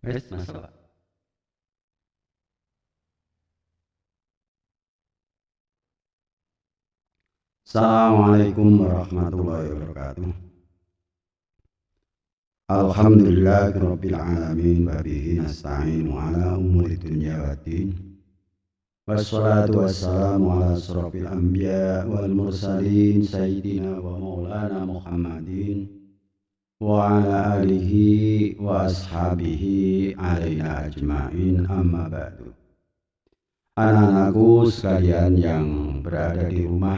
Wes masalah. Assalamualaikum warahmatullahi wabarakatuh. Alhamdulillahirabbil alamin wa bihi nasta'inu ala umuri dunya waddin. Wassalatu wassalamu ala asrofil anbiya wal mursalin sayyidina wa maulana Muhammadin wa ala alihi wa ashabihi alaina ajma'in, amma ba'du. Anak-anakku sekalian yang berada di rumah,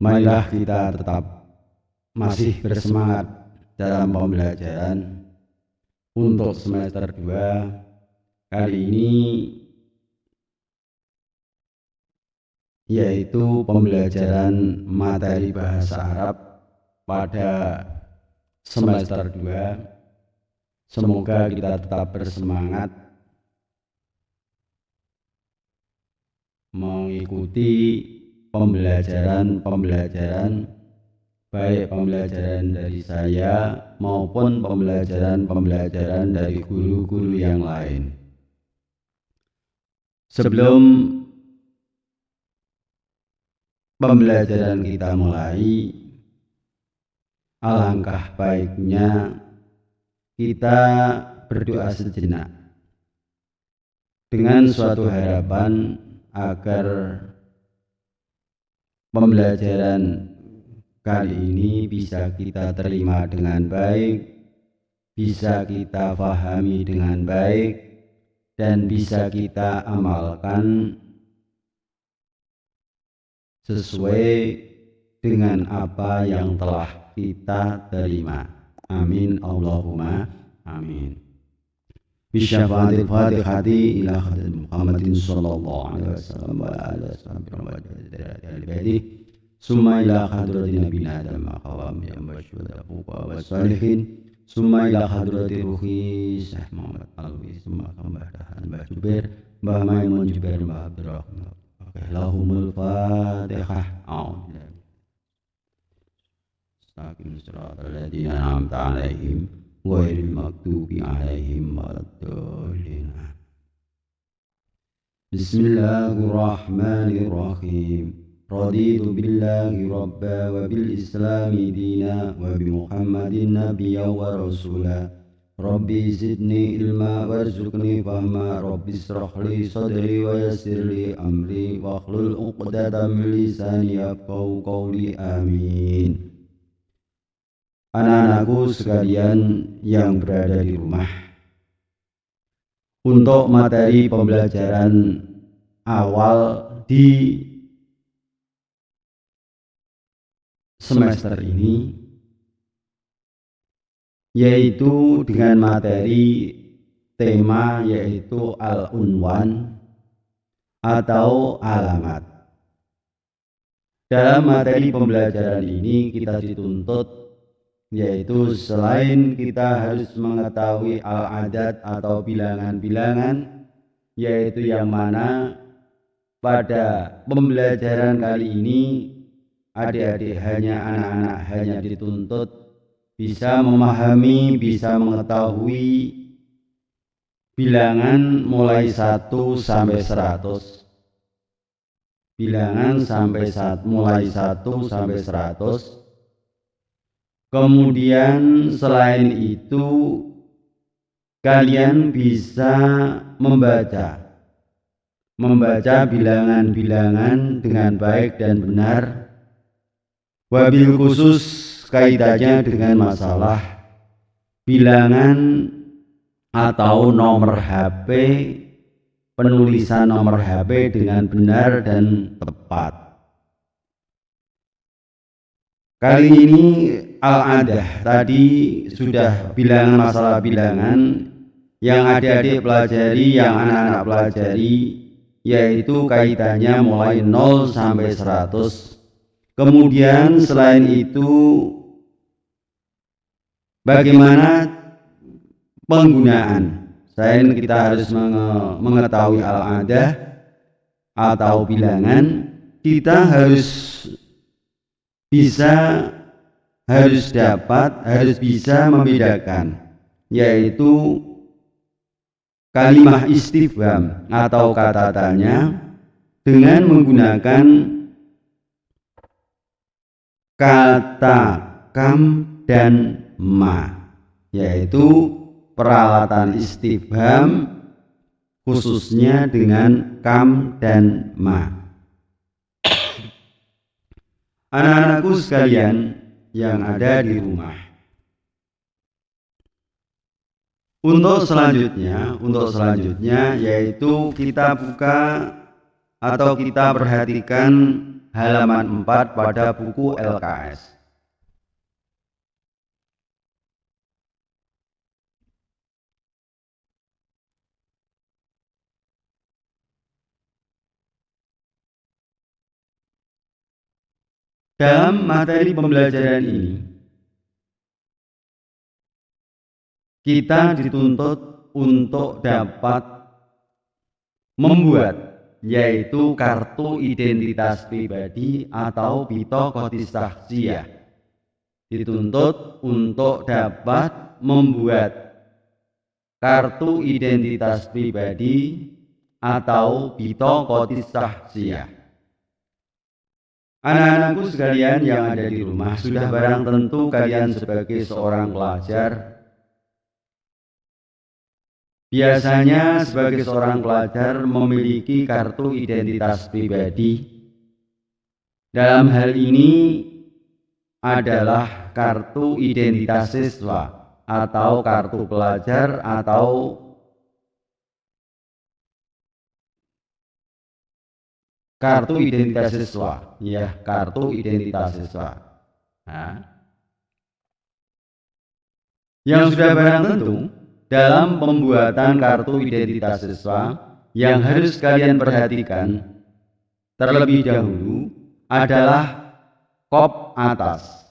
marilah kita tetap masih bersemangat dalam pembelajaran untuk semester 2. Kali ini yaitu pembelajaran materi bahasa Arab pada semester 2. Semoga kita tetap bersemangat mengikuti pembelajaran baik pembelajaran dari saya maupun pembelajaran dari guru-guru yang lain. Sebelum pembelajaran kita mulai, alangkah baiknya kita berdoa sejenak dengan suatu harapan agar pembelajaran kali ini bisa kita terima dengan baik, bisa kita pahami dengan baik, dan bisa kita amalkan sesuai dengan apa yang telah kita terima. Amin Allahumma amin. Bisyafaatil Fatihati ila hadrati Muhammadin sallallahu alaihi wasallam wa ala alihi summa ila hadrati nabiyina Adam qawam ya masyhur wa salihin summa ila hadrati ruhi Syekh Muhammad Alwi summa Mbah Dahan Mbah Jubair Mbah Maimun Jubair Mbah Abdurrahman lahumul Fatihah. Astagfirullah siratal ladzina an'amta 'alaihim ghairil maghdubi 'alaihim waladdallin. Bismillahirrahmanirrahim. Raditu billahi rabba wa bil islami dina wa bi Muhammadin nabiyya wa rasula. Rabbi zidni ilma warzuqni fahma. Rabbi israh li sadri wa yassir li amri wa hlul 'uqdatam min lisani yafqahu qawli. Amin. Anak-anakku sekalian yang berada di rumah, untuk materi pembelajaran awal di semester ini yaitu dengan materi tema yaitu al-unwan atau alamat. Dalam materi pembelajaran ini kita dituntut yaitu selain kita harus mengetahui al-adat atau bilangan-bilangan, yaitu yang mana pada pembelajaran kali ini adik-adik anak-anak hanya dituntut bisa memahami, bisa mengetahui bilangan mulai 1 sampai 100. Bilangan mulai 1 sampai 100. Kemudian selain itu kalian bisa membaca bilangan-bilangan dengan baik dan benar, wabil khusus kaitannya dengan masalah bilangan atau nomor HP, penulisan nomor HP dengan benar dan tepat. Kali ini al-adah tadi sudah bilangan, masalah bilangan yang adik-adik pelajari, yang anak-anak pelajari, yaitu kaitannya mulai 0 sampai 100. Kemudian selain itu bagaimana penggunaan. Selain kita harus mengetahui al-adah atau bilangan, kita harus bisa, harus bisa membedakan yaitu kalimah istifham atau kata tanya dengan menggunakan kata kam dan ma, yaitu peralatan istifham khususnya dengan kam dan ma. Anak-anakku sekalian yang ada di rumah, untuk selanjutnya yaitu kita buka atau kita perhatikan halaman 4 pada buku LKS. Dalam materi pembelajaran ini, kita dituntut untuk dapat membuat, yaitu kartu identitas pribadi atau bitokotis syakhsiyah. Dituntut untuk dapat membuat kartu identitas pribadi atau bitokotis syakhsiyah. Anak-anakku sekalian yang ada di rumah, sudah barang tentu kalian sebagai seorang pelajar, biasanya sebagai seorang pelajar memiliki kartu identitas pribadi. Dalam hal ini adalah kartu identitas siswa atau kartu pelajar atau kartu identitas siswa, ya, kartu identitas siswa. Nah, yang sudah barang tentu dalam pembuatan kartu identitas siswa yang harus kalian perhatikan terlebih dahulu adalah kop atas.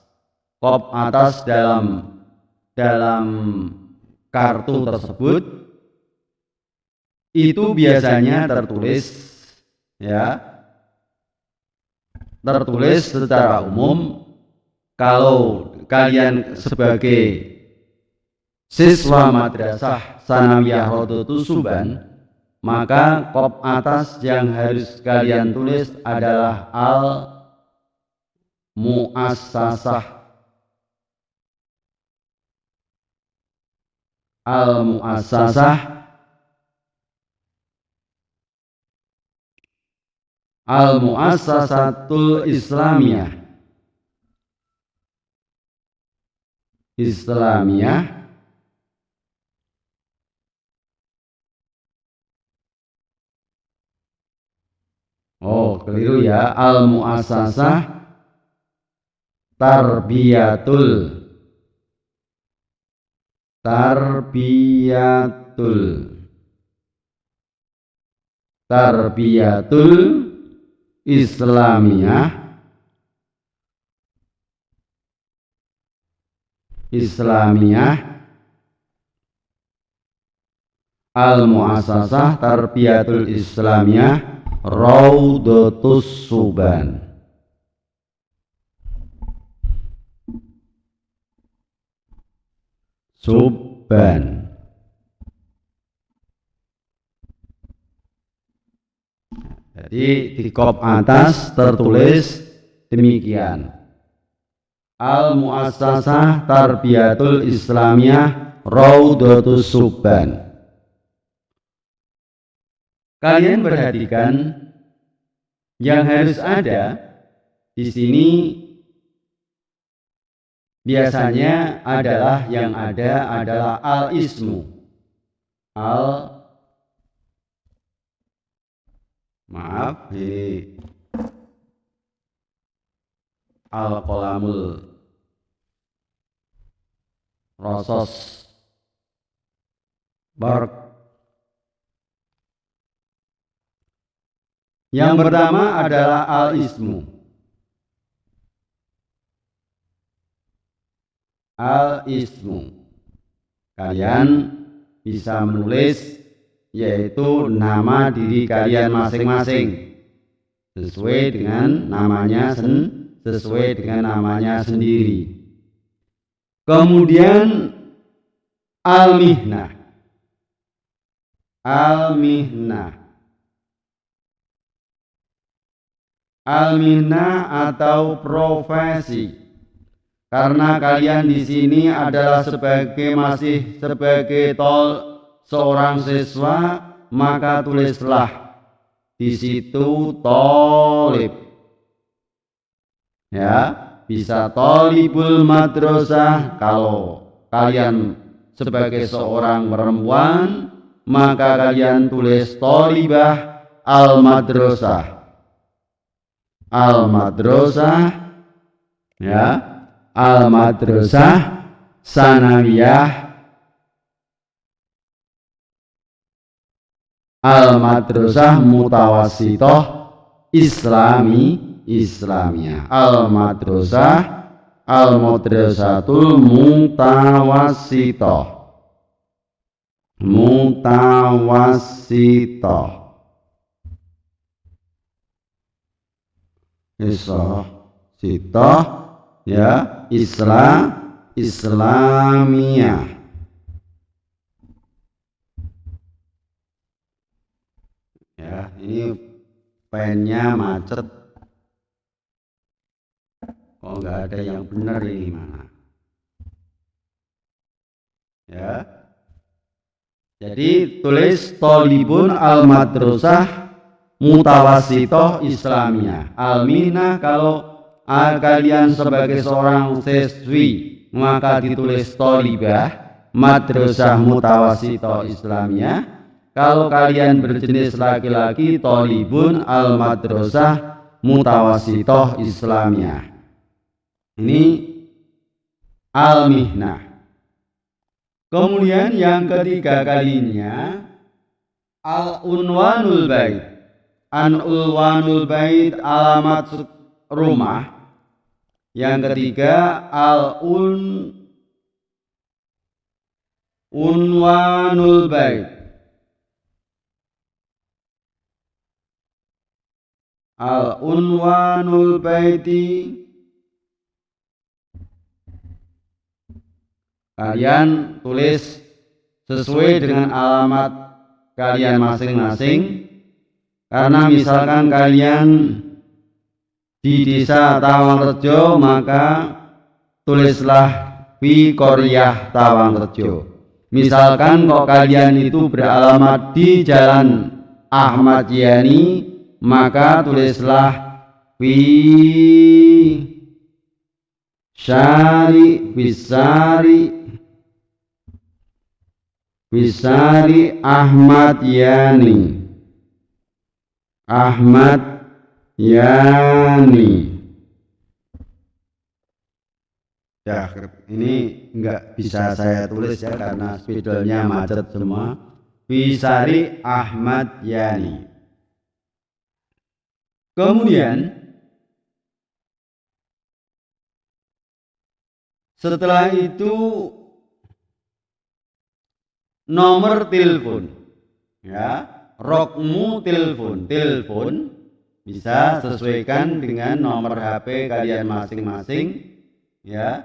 Kop atas dalam kartu tersebut itu biasanya tertulis, ya, tertulis secara umum. Kalau kalian sebagai siswa madrasah Sanawiyah Rodotus Suban, maka kop atas yang harus kalian tulis adalah al-mu'assasah. Al-mu'assasah, Al-Mu'assasatul Islamiyah. Oh, keliru ya. Al-Mu'assasah Tarbiyatul Islamiyah Al-Mu'assasah Tarbiyatul Islamiyah Rodotus Suban. Jadi di kop atas tertulis demikian: Al-Mu'assasah Tarbiyatul Islamiyah Rodotus Suban. Kalian perhatikan yang harus ada di sini biasanya adalah al-ismu, al-qalamul rasos bark. Yang pertama adalah al-ismu. Kalian bisa menulis yaitu nama diri kalian masing-masing sesuai dengan namanya sendiri. Kemudian Al-mihnah. Al-mihnah. Al-mihnah atau profesi. Karena kalian di sini adalah masih sebagai seorang siswa, maka tulislah di situ tolib. Ya, bisa tolibul madrasah. Kalau kalian sebagai seorang perempuan, maka kalian tulis tolibah al-madrasah. Al-madrasah, ya, al-madrasah sanawiyah, al-madrasah mutawassithah islamiyah, al-madrasah al-madrasatul mutawassithah. Sitoh, ya, Islamiyah. Ya, ini pennya macet. Kok nggak ada yang benar ini mana? Ya. Jadi tulis tolibun al-madrasah mutawassithah islamiyah. Al-mihnah kalau kalian sebagai seorang siswi maka ditulis tolibah madrasah mutawassithah islamiyah. Kalau kalian berjenis laki-laki tolibun al-madrasah mutawassithah islamiyah. Ini al-mihnah. Kemudian yang ketiga kalinya al-unwanul bait. An-unwanul bait alamat rumah. Yang ketiga unwanul bait. Al-unwanul baiti. Kalian tulis sesuai dengan alamat kalian masing-masing. Karena misalkan kalian di desa Tawangrejo, maka tulislah fi Koryah Tawangrejo. Misalkan kok kalian itu beralamat di Jalan Ahmad Yani, maka tulislah fi Bisari Ahmad Yani. Ahmad Yani. Ya, ini enggak bisa saya tulis ya karena spidolnya macet semua. Bisari Ahmad Yani. Kemudian setelah itu nomor telepon, ya, rokmu telepon bisa sesuaikan dengan nomor HP kalian masing-masing, ya.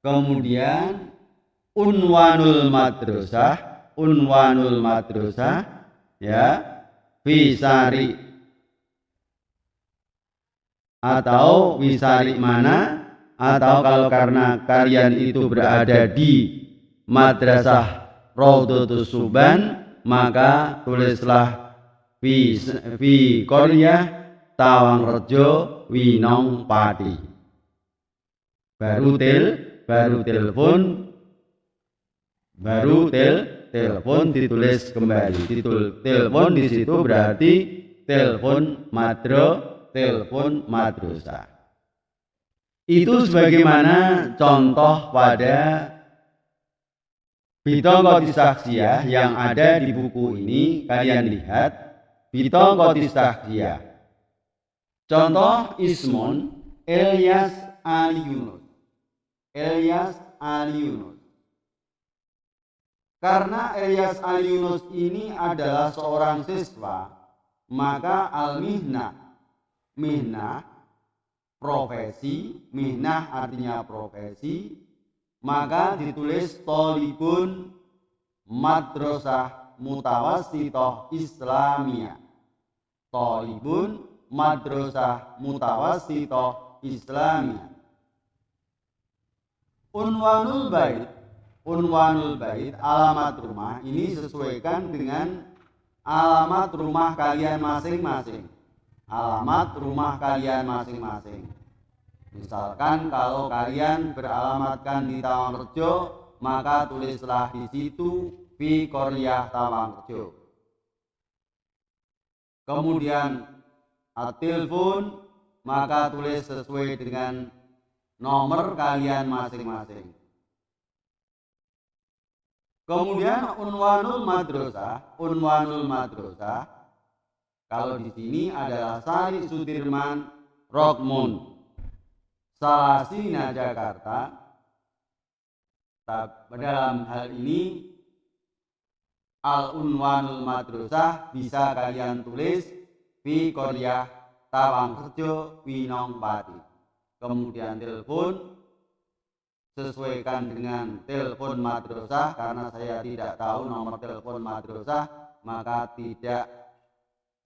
Kemudian unwanul madrasah, ya, Wisari atau Wisari mana, atau kalau karena kalian itu berada di madrasah Raudhatus Suban, maka tulislah fi Koryah Tawangrejo Winong Pati. Baru telepon ditulis kembali. Telepon di situ berarti telepon madrasah. Itu sebagaimana contoh pada Bitongkoti Saksiyah yang ada di buku ini. Kalian lihat Bitongkoti Saksiyah. Contoh Ismun Ilyas Ali Yunus. Karena Ilyas Ali Yunus ini adalah seorang siswa, maka mihnah profesi, mihnah artinya profesi, maka ditulis thalibun madrasah mutawassithah Islamiyah. Thalibun madrasah mutawassithah Islamiyah. Unwanul bait, alamat rumah ini sesuaikan dengan alamat rumah kalian masing-masing. Alamat rumah kalian masing-masing. Misalkan kalau kalian beralamatkan di Tawangrejo, maka tulislah di situ fi Qaryah Tawangrejo. Kemudian at-tilfun, maka tulis sesuai dengan nomor kalian masing-masing. Kemudian unwanul madrasah, kalau di sini adalah Sari Sudirman Rockmund Salasina Jakarta. Dalam hal ini al-unwanul madrasah bisa kalian tulis fi Qaryah Tawangrejo Winong Pati. Kemudian telepon sesuaikan dengan telepon madrasah, karena saya tidak tahu nomor telepon madrasah, maka tidak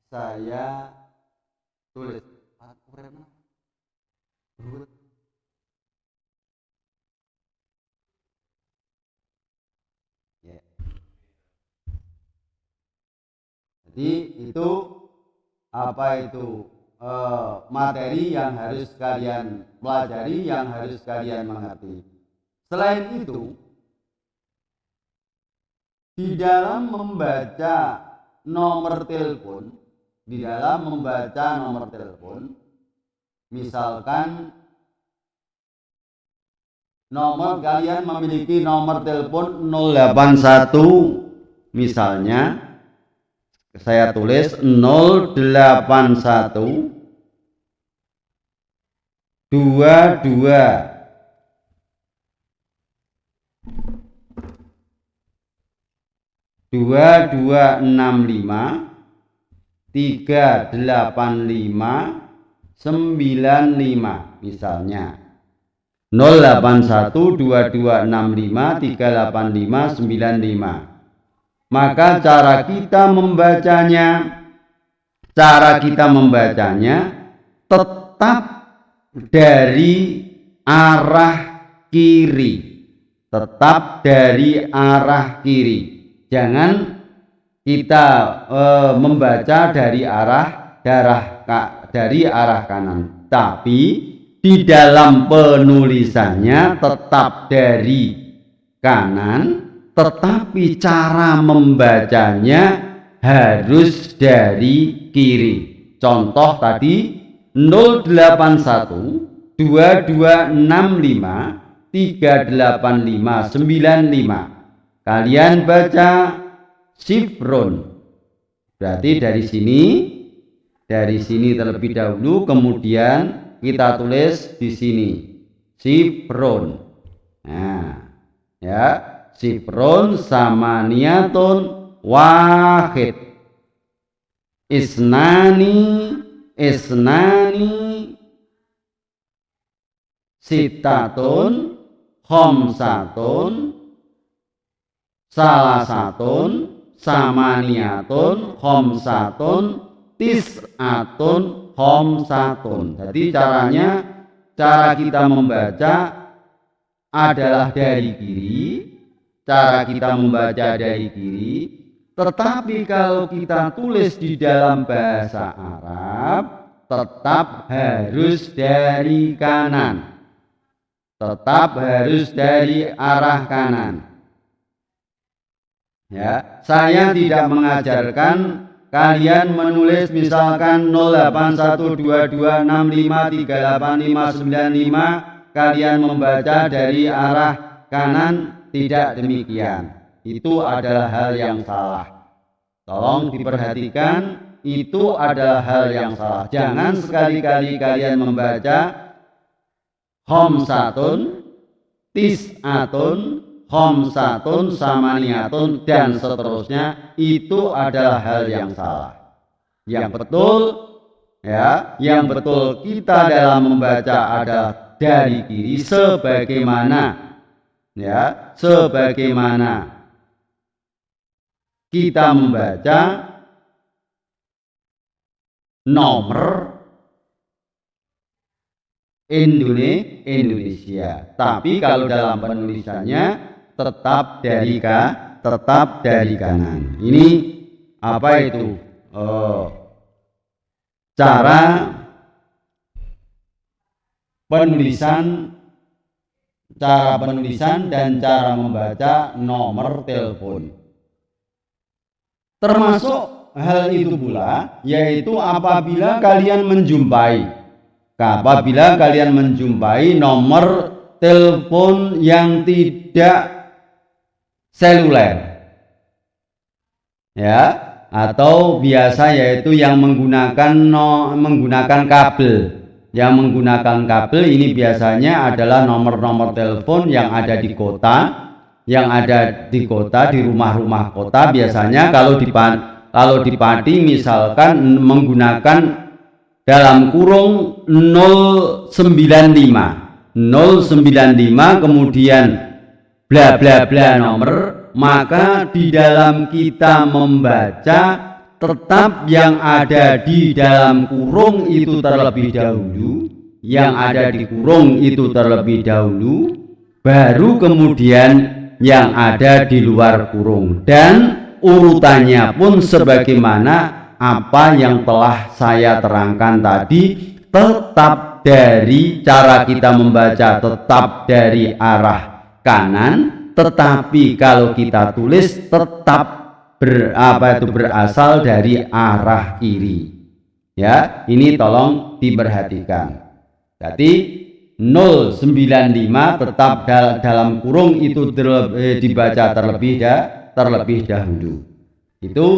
saya tulis. Jadi itu materi yang harus kalian pelajari, yang harus kalian mengerti. Selain itu, di dalam membaca nomor telepon, misalkan nomor kalian memiliki nomor telepon 081, misalnya saya tulis 081 22 2265 385 95, misalnya 081 2265 385 95. Maka cara kita membacanya tetap dari arah kiri. Jangan kita membaca dari arah kanan, tapi di dalam penulisannya tetap dari kanan, tetapi cara membacanya harus dari kiri. Contoh tadi 081 2265 385 95. Kalian baca sifron. Berarti dari sini terlebih dahulu, kemudian kita tulis di sini sifron. Nah, ya, sifron samaniyatun wahid. Isnani sitatun khamsatun salasatun samaniyatun khamsatun tis'atun khamsatun. Jadi cara kita membaca adalah dari kiri. Tetapi kalau kita tulis di dalam bahasa Arab, tetap harus dari kanan. Tetap harus dari arah kanan. Ya, saya tidak mengajarkan kalian menulis misalkan 0812265385595, kalian membaca dari arah kanan, tidak demikian. Itu adalah hal yang salah. Tolong diperhatikan, itu adalah hal yang salah. Jangan sekali-kali kalian membaca khamsatun, tis'atun, khamsatun, samaniyatun, dan seterusnya. Itu adalah hal yang salah. Yang betul kita dalam membaca adalah dari kiri, sebagaimana ya, sebagaimana kita membaca nomor Indonesia. Tapi kalau dalam penulisannya tetap dari kanan. Ini apa itu? Cara penulisan dan cara membaca nomor telepon. Termasuk hal itu pula, yaitu apabila kalian menjumpai nomor telepon yang tidak seluler, ya, atau biasa yaitu yang menggunakan kabel. Yang menggunakan kabel ini biasanya adalah nomor-nomor telepon yang ada di kota, di rumah-rumah kota. Biasanya kalau di Pati misalkan menggunakan dalam kurung 095 kemudian bla bla bla nomor, maka di dalam kita membaca tetap yang ada di dalam kurung itu terlebih dahulu, baru kemudian yang ada di luar kurung, dan urutannya pun sebagaimana apa yang telah saya terangkan tadi, tetap dari cara kita membaca tetap dari arah kanan, tetapi kalau kita tulis tetap berasal dari arah kiri. Ya, ini tolong diperhatikan. Jadi 095 tetap dalam kurung itu dibaca terlebih dahulu. Itu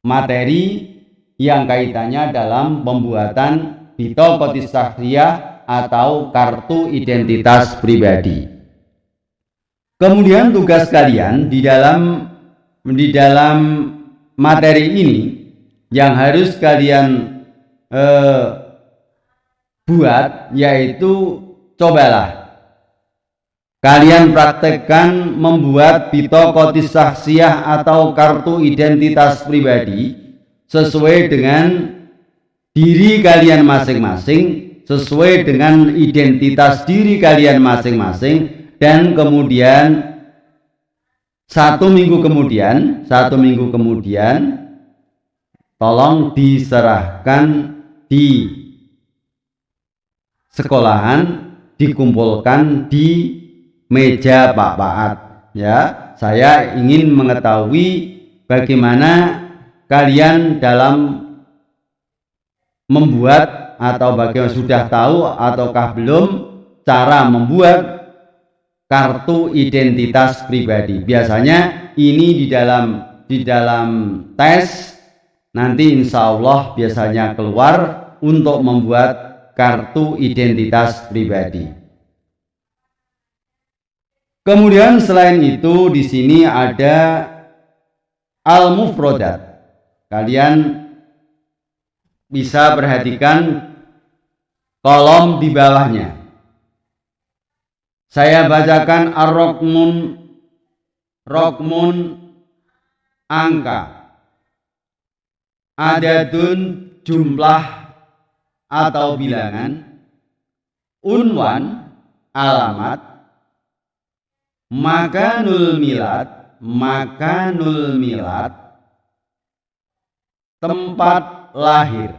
materi yang kaitannya dalam pembuatan bitokotis syakhsiyah atau kartu identitas pribadi. Kemudian tugas kalian di dalam materi ini yang harus kalian buat, yaitu cobalah kalian praktekkan membuat bitokotis syakhsiyah atau kartu identitas pribadi sesuai dengan diri kalian masing-masing, sesuai dengan identitas diri kalian masing-masing, dan kemudian satu minggu kemudian tolong diserahkan di sekolahan, dikumpulkan di meja Pak Paat, ya. Saya ingin mengetahui bagaimana kalian dalam membuat, atau bagaimana sudah tahu ataukah belum cara membuat kartu identitas pribadi. Biasanya ini di dalam tes nanti insya Allah biasanya keluar untuk membuat kartu identitas pribadi. Kemudian selain itu di sini ada al-mufrodat. Kalian bisa perhatikan kolom di bawahnya. Saya bacakan rokmun angka, adadun jumlah atau bilangan, unwan alamat, makanul milad tempat lahir,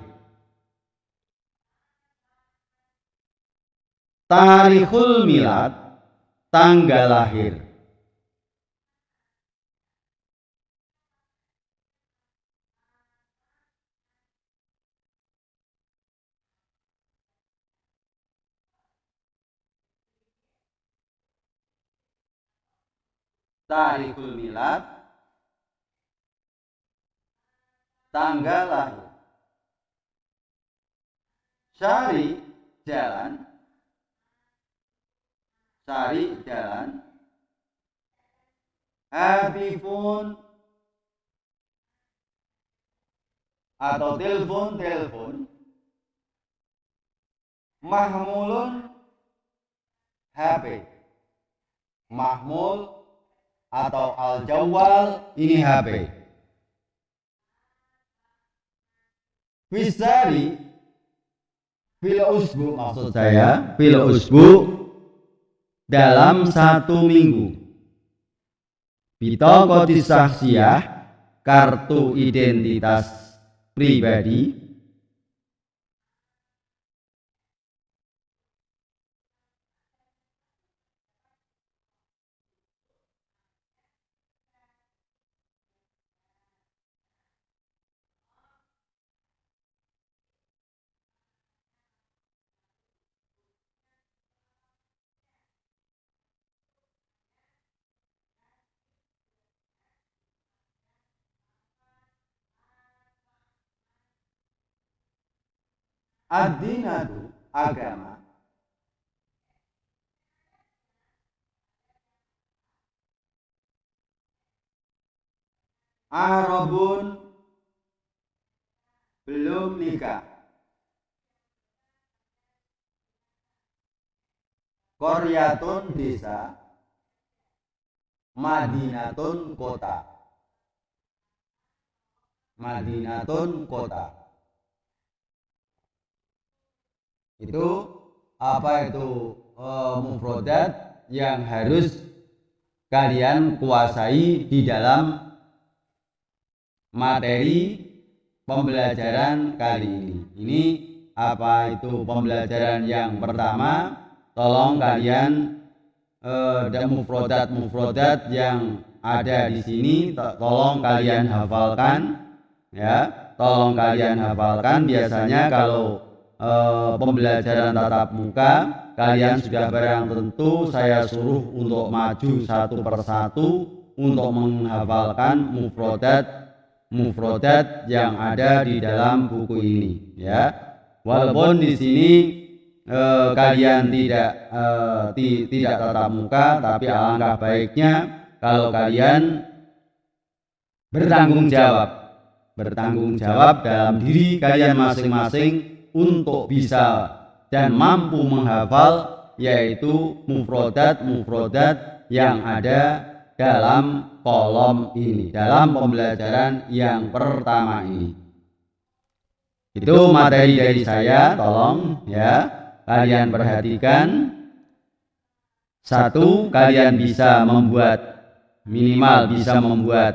tarikhul milad tanggal lahir, tarikhul milad tanggal lahir, syari jalan, handphone atau telepon, mahmulun HP. Mahmul atau al-jawwal ini HP. Fisari fil usbu, maksud saya fil usbu dalam 1 minggu. Bitaqatis syakhsiyah, kartu identitas pribadi. Ad-dinatu, agama. Arabun, belum nikah. Qaryatun, desa. Madinatun, kota. Madinatun, kota. Itu apa itu mufrodat yang harus kalian kuasai di dalam materi pembelajaran kali ini. Ini apa itu pembelajaran yang pertama? Tolong kalian dan mufrodat yang ada di sini tolong kalian hafalkan, ya. Tolong kalian hafalkan. Biasanya kalau pembelajaran tatap muka kalian sudah barang tentu saya suruh untuk maju satu persatu untuk menghafalkan mufrodat yang ada di dalam buku ini, ya. Walaupun di sini kalian tidak tatap muka, tapi alangkah baiknya kalau kalian bertanggung jawab dalam diri kalian masing-masing untuk bisa dan mampu menghafal, yaitu mufrodat yang ada dalam kolom ini, dalam pembelajaran yang pertama ini. Itu materi dari saya, tolong ya kalian perhatikan. 1, kalian bisa minimal bisa membuat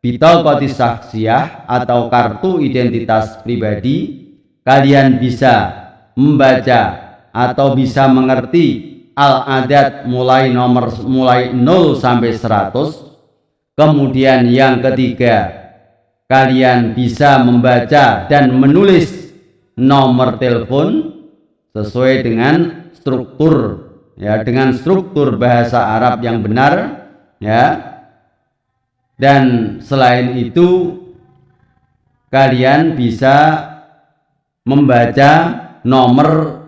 bitaqatis syakhsiyah atau kartu identitas pribadi. Kalian bisa membaca atau bisa mengerti al-adad mulai 0 sampai 100. Kemudian yang ketiga, kalian bisa membaca dan menulis nomor telepon sesuai dengan struktur, ya, dengan struktur bahasa Arab yang benar, ya. Dan selain itu kalian bisa membaca nomor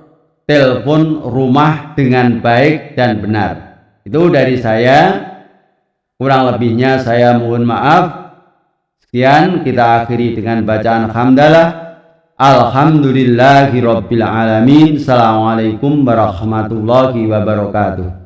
telepon rumah dengan baik dan benar. Itu dari saya. Kurang lebihnya saya mohon maaf. Sekian, kita akhiri dengan bacaan hamdalah. Alhamdulillahirabbil alamin. Assalamualaikum warahmatullahi wabarakatuh.